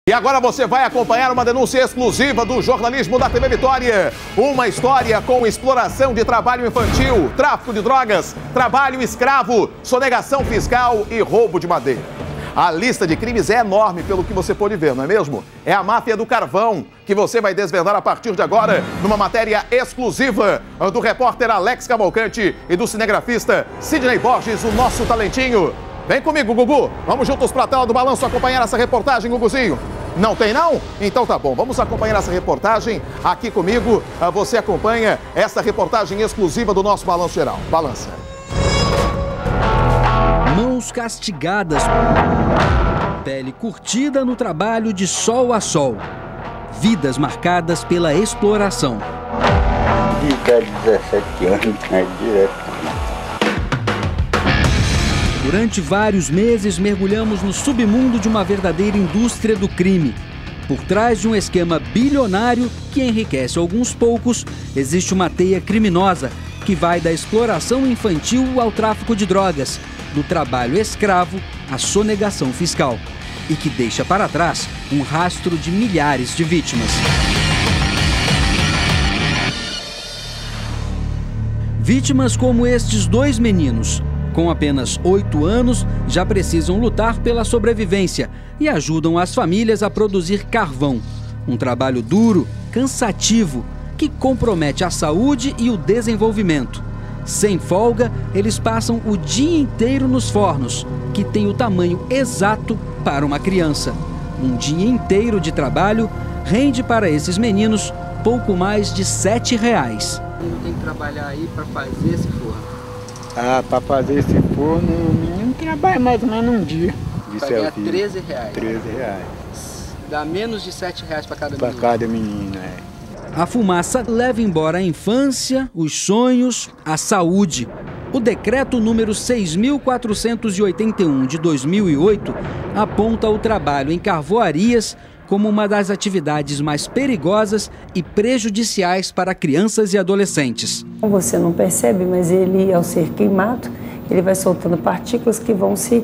E agora você vai acompanhar uma denúncia exclusiva do jornalismo da TV Vitória. Uma história com exploração de trabalho infantil, tráfico de drogas, trabalho escravo, sonegação fiscal e roubo de madeira. A lista de crimes é enorme, pelo que você pode ver, não é mesmo? É a máfia do carvão, que você vai desvendar a partir de agora, numa matéria exclusiva do repórter Alex Cavalcante e do cinegrafista Sidney Borges, o nosso talentinho. Vem comigo, Gugu. Vamos juntos para a tela do Balanço acompanhar essa reportagem, Guguzinho. Não tem, não? Então tá bom. Vamos acompanhar essa reportagem aqui comigo. Você acompanha essa reportagem exclusiva do nosso Balanço Geral. Balança. Mãos castigadas, pele curtida no trabalho de sol a sol. Vidas marcadas pela exploração. Fica 17 anos, é direto. Durante vários meses, mergulhamos no submundo de uma verdadeira indústria do crime. Por trás de um esquema bilionário que enriquece alguns poucos, existe uma teia criminosa que vai da exploração infantil ao tráfico de drogas, do trabalho escravo à sonegação fiscal, e que deixa para trás um rastro de milhares de vítimas. Vítimas como estes dois meninos. Com apenas 8 anos, já precisam lutar pela sobrevivência e ajudam as famílias a produzir carvão. Um trabalho duro, cansativo, que compromete a saúde e o desenvolvimento. Sem folga, eles passam o dia inteiro nos fornos, que tem o tamanho exato para uma criança. Um dia inteiro de trabalho rende para esses meninos pouco mais de R$ 7. Tem que trabalhar aí para fazer esse forno. Para fazer esse forno, o menino trabalha mais ou menos um dia. Vai ganhar R$ 13. R$13. Dá menos de R$ 7 para cada menino. Para cada menino, A fumaça leva embora a infância, os sonhos, a saúde. O decreto número 6.481 de 2008 aponta o trabalho em carvoarias como uma das atividades mais perigosas e prejudiciais para crianças e adolescentes. Você não percebe, mas ele, ao ser queimado, ele vai soltando partículas que vão se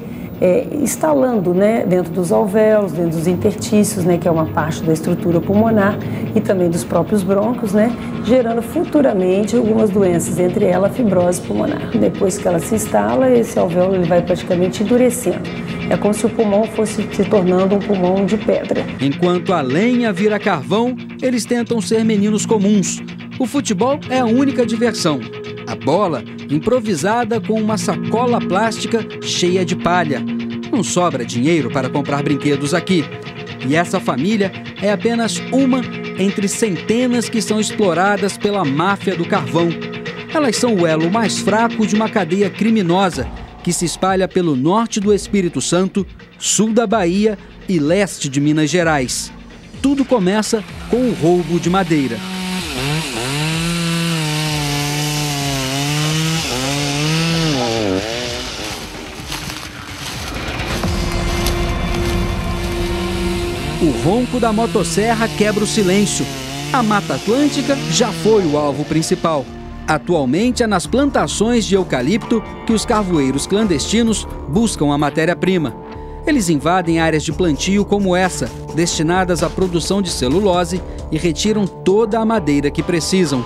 instalando, né, dentro dos alvéolos, dentro dos intertícios, né, que é uma parte da estrutura pulmonar, e também dos próprios brônquios, né, gerando futuramente algumas doenças, entre elas a fibrose pulmonar. Depois que ela se instala, esse alvéolo ele vai praticamente endurecendo. É como se o pulmão fosse se tornando um pulmão de pedra. Enquanto a lenha vira carvão, eles tentam ser meninos comuns. O futebol é a única diversão. A bola, improvisada com uma sacola plástica cheia de palha. Não sobra dinheiro para comprar brinquedos aqui. E essa família é apenas uma entre centenas que são exploradas pela máfia do carvão. Elas são o elo mais fraco de uma cadeia criminosa que se espalha pelo norte do Espírito Santo, sul da Bahia e leste de Minas Gerais. Tudo começa com o roubo de madeira. O ronco da motosserra quebra o silêncio. A Mata Atlântica já foi o alvo principal. Atualmente é nas plantações de eucalipto que os carvoeiros clandestinos buscam a matéria-prima. Eles invadem áreas de plantio como essa, destinadas à produção de celulose, e retiram toda a madeira que precisam.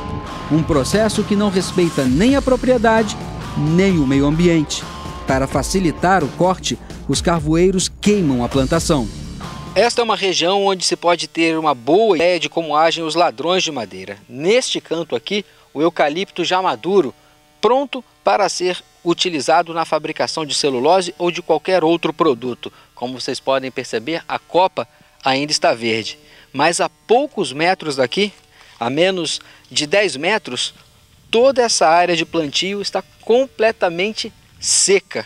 Um processo que não respeita nem a propriedade, nem o meio ambiente. Para facilitar o corte, os carvoeiros queimam a plantação. Esta é uma região onde se pode ter uma boa ideia de como agem os ladrões de madeira. Neste canto aqui, o eucalipto já maduro, pronto para ser utilizado na fabricação de celulose ou de qualquer outro produto. Como vocês podem perceber, a copa ainda está verde. Mas a poucos metros daqui, a menos de 10 metros, toda essa área de plantio está completamente seca.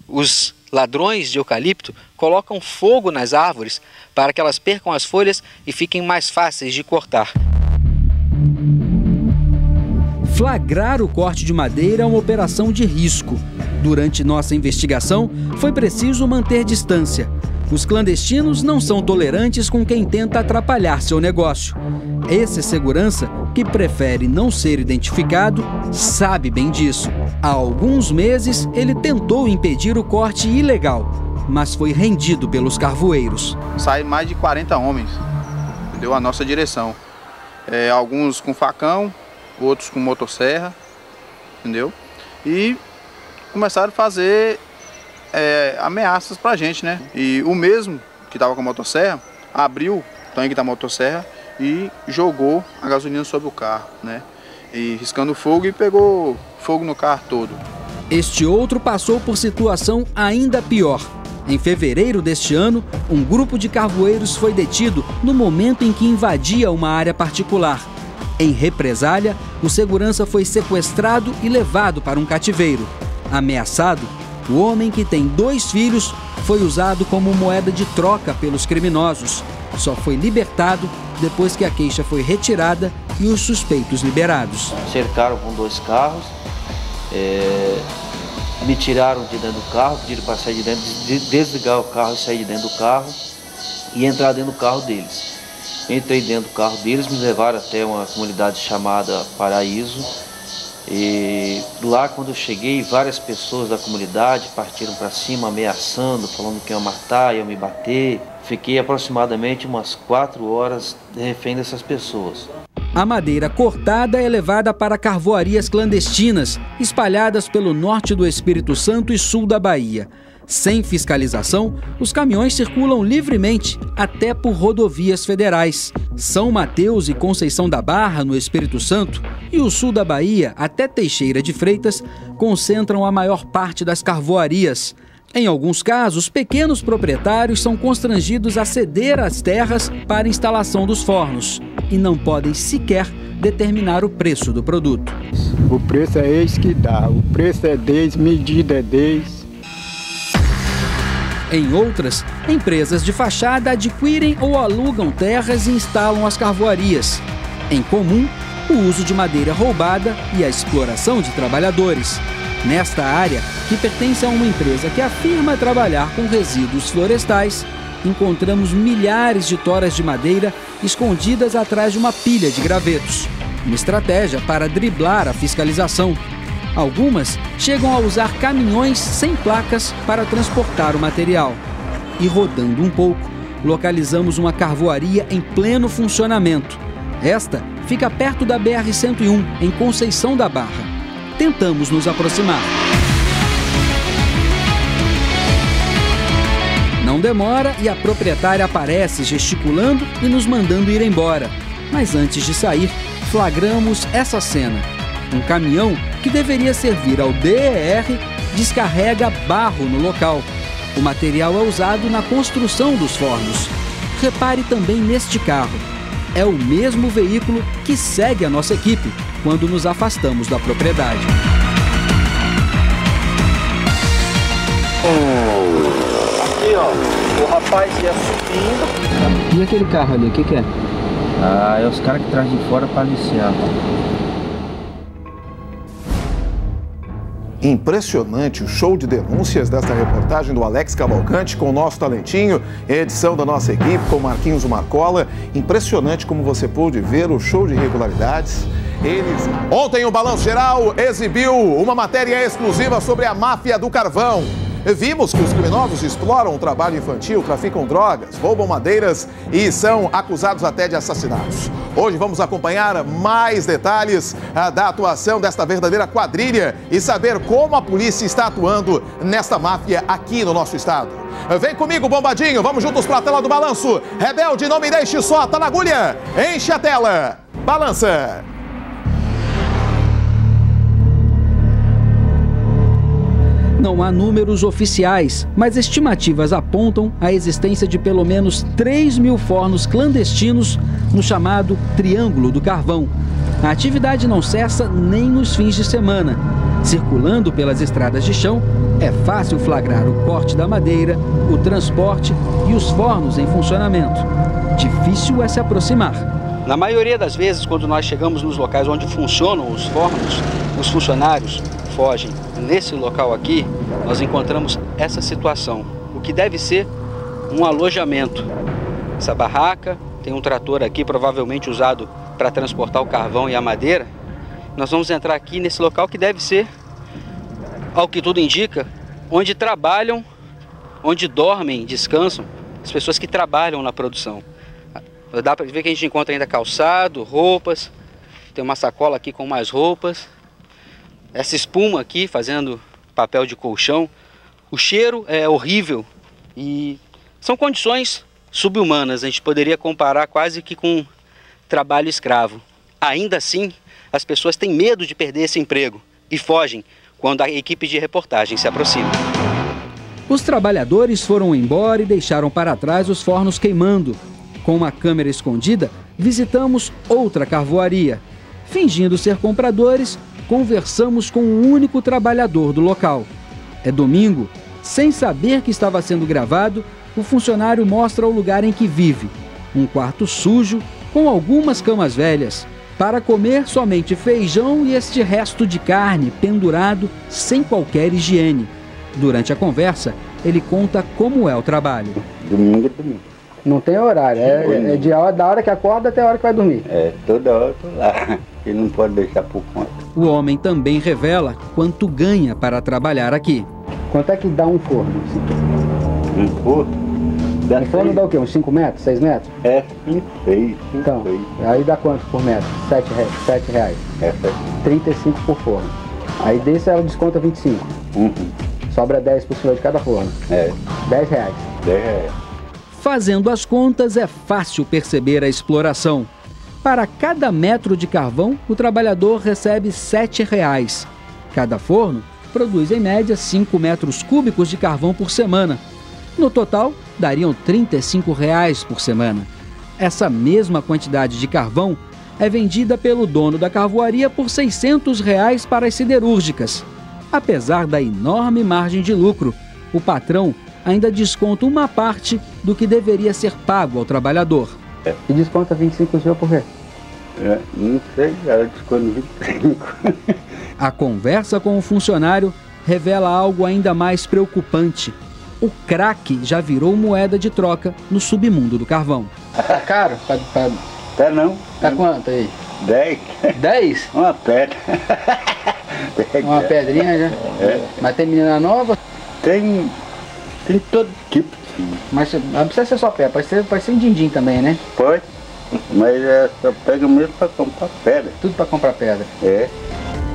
Os ladrões de eucalipto colocam fogo nas árvores para que elas percam as folhas e fiquem mais fáceis de cortar. Flagrar o corte de madeira é uma operação de risco. Durante nossa investigação, foi preciso manter distância. Os clandestinos não são tolerantes com quem tenta atrapalhar seu negócio. Esse segurança, que prefere não ser identificado, sabe bem disso. Há alguns meses, ele tentou impedir o corte ilegal, mas foi rendido pelos carvoeiros. Sai mais de 40 homens, entendeu? A nossa direção. Alguns com facão, outros com motosserra, entendeu? E começaram a fazer ameaças pra gente, né? E o mesmo que estava com a motosserra abriu o tanque da motosserra e jogou a gasolina sobre o carro, né? E riscando fogo e pegou fogo no carro todo. Este outro passou por situação ainda pior. Em fevereiro deste ano, um grupo de carvoeiros foi detido no momento em que invadia uma área particular. Em represália, o segurança foi sequestrado e levado para um cativeiro. Ameaçado, o homem, que tem 2 filhos, foi usado como moeda de troca pelos criminosos. Só foi libertado depois que a queixa foi retirada e os suspeitos liberados. Cercaram com 2 carros, me tiraram de dentro do carro, pediram para sair de dentro, desligar o carro e sair de dentro do carro e entrar dentro do carro deles. Entrei dentro do carro deles, me levaram até uma comunidade chamada Paraíso. E lá, quando eu cheguei, várias pessoas da comunidade partiram para cima, ameaçando, falando que iam matar, iam me bater. Fiquei aproximadamente umas 4 horas refém dessas pessoas. A madeira cortada é levada para carvoarias clandestinas, espalhadas pelo norte do Espírito Santo e sul da Bahia. Sem fiscalização, os caminhões circulam livremente, até por rodovias federais. São Mateus e Conceição da Barra, no Espírito Santo, e o sul da Bahia, até Teixeira de Freitas, concentram a maior parte das carvoarias. Em alguns casos, pequenos proprietários são constrangidos a ceder as terras para a instalação dos fornos e não podem sequer determinar o preço do produto. O preço é esse que dá, o preço é deles, medida é deles. Em outras, empresas de fachada adquirem ou alugam terras e instalam as carvoarias. Em comum, o uso de madeira roubada e a exploração de trabalhadores. Nesta área, que pertence a uma empresa que afirma trabalhar com resíduos florestais, encontramos milhares de toras de madeira escondidas atrás de uma pilha de gravetos. Uma estratégia para driblar a fiscalização. Algumas chegam a usar caminhões sem placas para transportar o material. E rodando um pouco, localizamos uma carvoaria em pleno funcionamento. Esta fica perto da BR-101, em Conceição da Barra. Tentamos nos aproximar. Não demora e a proprietária aparece gesticulando e nos mandando ir embora. Mas antes de sair, flagramos essa cena. Um caminhão que deveria servir ao DER descarrega barro no local. O material é usado na construção dos fornos. Repare também neste carro. É o mesmo veículo que segue a nossa equipe quando nos afastamos da propriedade. Aqui, ó, o rapaz ia subindo. E aquele carro ali, o que é? É os caras que trazem de fora para aliciar. Impressionante o show de denúncias desta reportagem do Alex Cavalcante com o nosso talentinho, edição da nossa equipe com Marquinhos Marcola. Impressionante como você pôde ver o show de irregularidades. Ontem o Balanço Geral exibiu uma matéria exclusiva sobre a máfia do carvão. Vimos que os criminosos exploram o trabalho infantil, traficam drogas, roubam madeiras e são acusados até de assassinatos. Hoje vamos acompanhar mais detalhes da atuação desta verdadeira quadrilha e saber como a polícia está atuando nesta máfia aqui no nosso estado. Vem comigo, Bombadinho, vamos juntos para a tela do Balanço. Rebelde, não me deixe só, tá na agulha, enche a tela, balança. Não há números oficiais, mas estimativas apontam a existência de pelo menos 3.000 fornos clandestinos no chamado Triângulo do Carvão. A atividade não cessa nem nos fins de semana. Circulando pelas estradas de chão, é fácil flagrar o corte da madeira, o transporte e os fornos em funcionamento. Difícil é se aproximar. Na maioria das vezes, quando nós chegamos nos locais onde funcionam os fornos, os funcionários fogem. Nesse local aqui, nós encontramos essa situação, o que deve ser um alojamento. Essa barraca tem um trator aqui, provavelmente usado para transportar o carvão e a madeira. Nós vamos entrar aqui nesse local que deve ser, ao que tudo indica, onde trabalham onde dormem e descansam as pessoas que trabalham na produção. Dá para ver que a gente encontra ainda calçado, roupas, tem uma sacola aqui com mais roupas, essa espuma aqui fazendo papel de colchão. O cheiro é horrível e são condições subhumanas, a gente poderia comparar quase que com trabalho escravo. Ainda assim, as pessoas têm medo de perder esse emprego e fogem quando a equipe de reportagem se aproxima. Os trabalhadores foram embora e deixaram para trás os fornos queimando. Com uma câmera escondida, visitamos outra carvoaria. Fingindo ser compradores, conversamos com um único trabalhador do local. É domingo. Sem saber que estava sendo gravado, o funcionário mostra o lugar em que vive. Um quarto sujo, com algumas camas velhas. Para comer somente feijão e este resto de carne pendurado sem qualquer higiene. Durante a conversa, ele conta como é o trabalho. Domingo é domingo. Não tem horário, da hora que acorda até a hora que vai dormir. Toda hora eu tô lá, e não pode deixar por conta. O homem também revela quanto ganha para trabalhar aqui. Quanto é que dá um forno? Um forno? Um forno dá o quê? Uns 5 metros, 6 metros? 5, 6. Então, aí dá quanto por metro? R$7. 35 por forno. Aí desse ela desconta 25. Sobra 10 por cima de cada forno. R$10. Fazendo as contas, é fácil perceber a exploração. Para cada metro de carvão, o trabalhador recebe R$7. Cada forno produz, em média, 5 metros cúbicos de carvão por semana. No total, dariam R$35 por semana. Essa mesma quantidade de carvão é vendida pelo dono da carvoaria por R$600 para as siderúrgicas. Apesar da enorme margem de lucro, o patrão ainda desconta uma parte do que deveria ser pago ao trabalhador. E desconta 25 mil por quê? Não sei, ela desconta 25. A conversa com o funcionário revela algo ainda mais preocupante. O crack já virou moeda de troca no submundo do carvão. Tá caro? Tá não. Tá quanto aí? 10. 10? Uma pedra. Uma pedrinha já? Mas tem menina nova? Tem todo tipo. Mas não precisa ser só pedra, pode ser um din-din também, né? Pode, mas só pega mesmo para comprar pedra. Tudo para comprar pedra?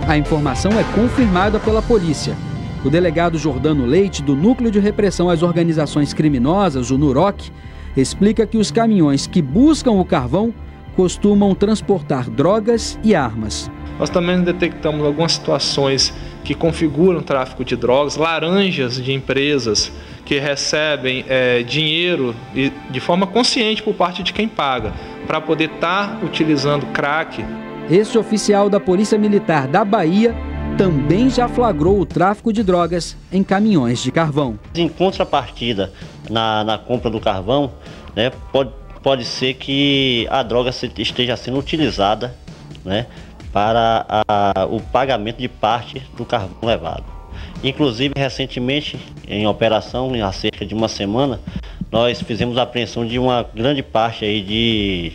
A informação é confirmada pela polícia. O delegado Jordano Leite, do Núcleo de Repressão às Organizações Criminosas, o NUROC, explica que os caminhões que buscam o carvão costumam transportar drogas e armas. Nós também detectamos algumas situações que configuram tráfico de drogas, laranjas de empresas que recebem dinheiro de forma consciente por parte de quem paga, para poder estar utilizando crack. Este oficial da Polícia Militar da Bahia também já flagrou o tráfico de drogas em caminhões de carvão. Em contrapartida, na compra do carvão, né, pode ser que a droga esteja sendo utilizada, né, para o pagamento de parte do carvão levado. Inclusive, recentemente, em operação, há cerca de uma semana, nós fizemos a apreensão de uma grande parte aí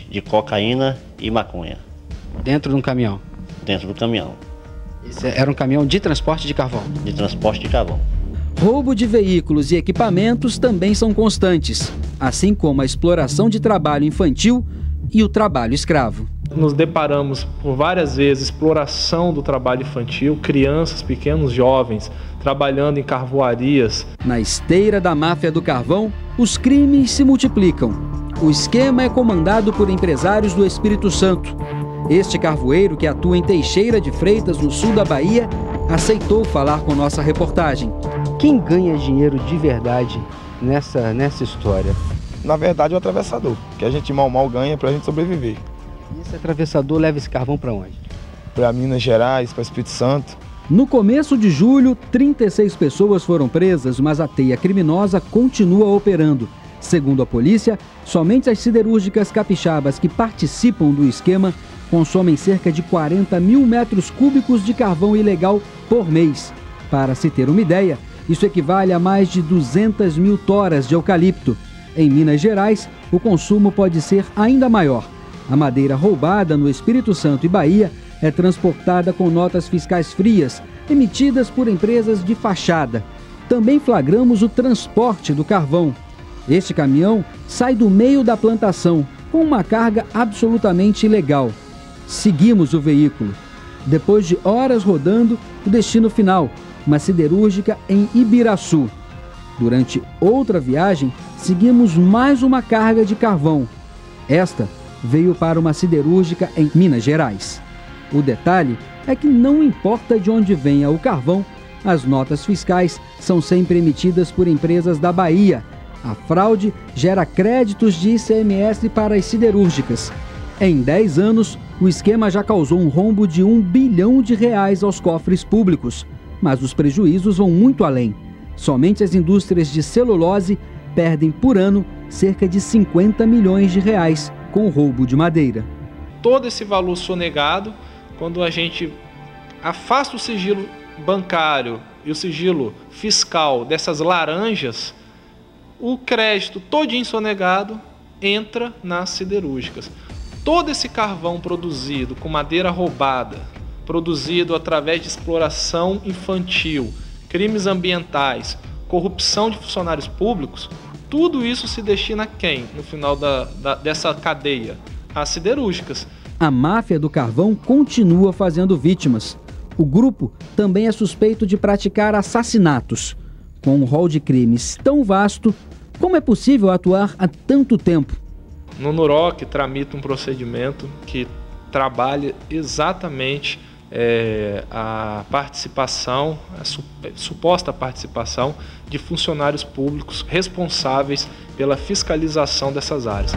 de cocaína e maconha. Dentro de um caminhão? Dentro do caminhão. Isso era um caminhão de transporte de carvão? De transporte de carvão. Roubo de veículos e equipamentos também são constantes, assim como a exploração de trabalho infantil e o trabalho escravo. Nos deparamos por várias vezes exploração do trabalho infantil, crianças, pequenos jovens, trabalhando em carvoarias. Na esteira da máfia do carvão, os crimes se multiplicam. O esquema é comandado por empresários do Espírito Santo. Este carvoeiro, que atua em Teixeira de Freitas, no sul da Bahia, aceitou falar com nossa reportagem. Quem ganha dinheiro de verdade nessa história? Na verdade, é o atravessador, que a gente mal ganha para a gente sobreviver. E esse atravessador leva esse carvão para onde? Para Minas Gerais, para Espírito Santo. No começo de julho, 36 pessoas foram presas, mas a teia criminosa continua operando. Segundo a polícia, somente as siderúrgicas capixabas que participam do esquema consomem cerca de 40 mil metros cúbicos de carvão ilegal por mês. Para se ter uma ideia, isso equivale a mais de 200 mil toras de eucalipto. Em Minas Gerais, o consumo pode ser ainda maior. A madeira roubada no Espírito Santo e Bahia é transportada com notas fiscais frias, emitidas por empresas de fachada. também flagramos o transporte do carvão. Este caminhão sai do meio da plantação com uma carga absolutamente ilegal. Seguimos o veículo. Depois de horas rodando, o destino final, uma siderúrgica em Ibiraçu. Durante outra viagem, seguimos mais uma carga de carvão. Esta veio para uma siderúrgica em Minas Gerais. O detalhe é que não importa de onde venha o carvão, as notas fiscais são sempre emitidas por empresas da Bahia. A fraude gera créditos de ICMS para as siderúrgicas. Em 10 anos, o esquema já causou um rombo de R$1 bilhão aos cofres públicos. Mas os prejuízos vão muito além. Somente as indústrias de celulose perdem por ano cerca de R$50 milhões com o roubo de madeira. Todo esse valor sonegado, quando a gente afasta o sigilo bancário e o sigilo fiscal dessas laranjas, o crédito todinho sonegado entra nas siderúrgicas. Todo esse carvão produzido com madeira roubada, produzido através de exploração infantil, crimes ambientais, corrupção de funcionários públicos, tudo isso se destina a quem no final dessa cadeia? Às siderúrgicas. A máfia do carvão continua fazendo vítimas. O grupo também é suspeito de praticar assassinatos. Com um rol de crimes tão vasto, como é possível atuar há tanto tempo? No NUROC tramita um procedimento que trabalha exatamente a participação, a suposta participação de funcionários públicos responsáveis pela fiscalização dessas áreas.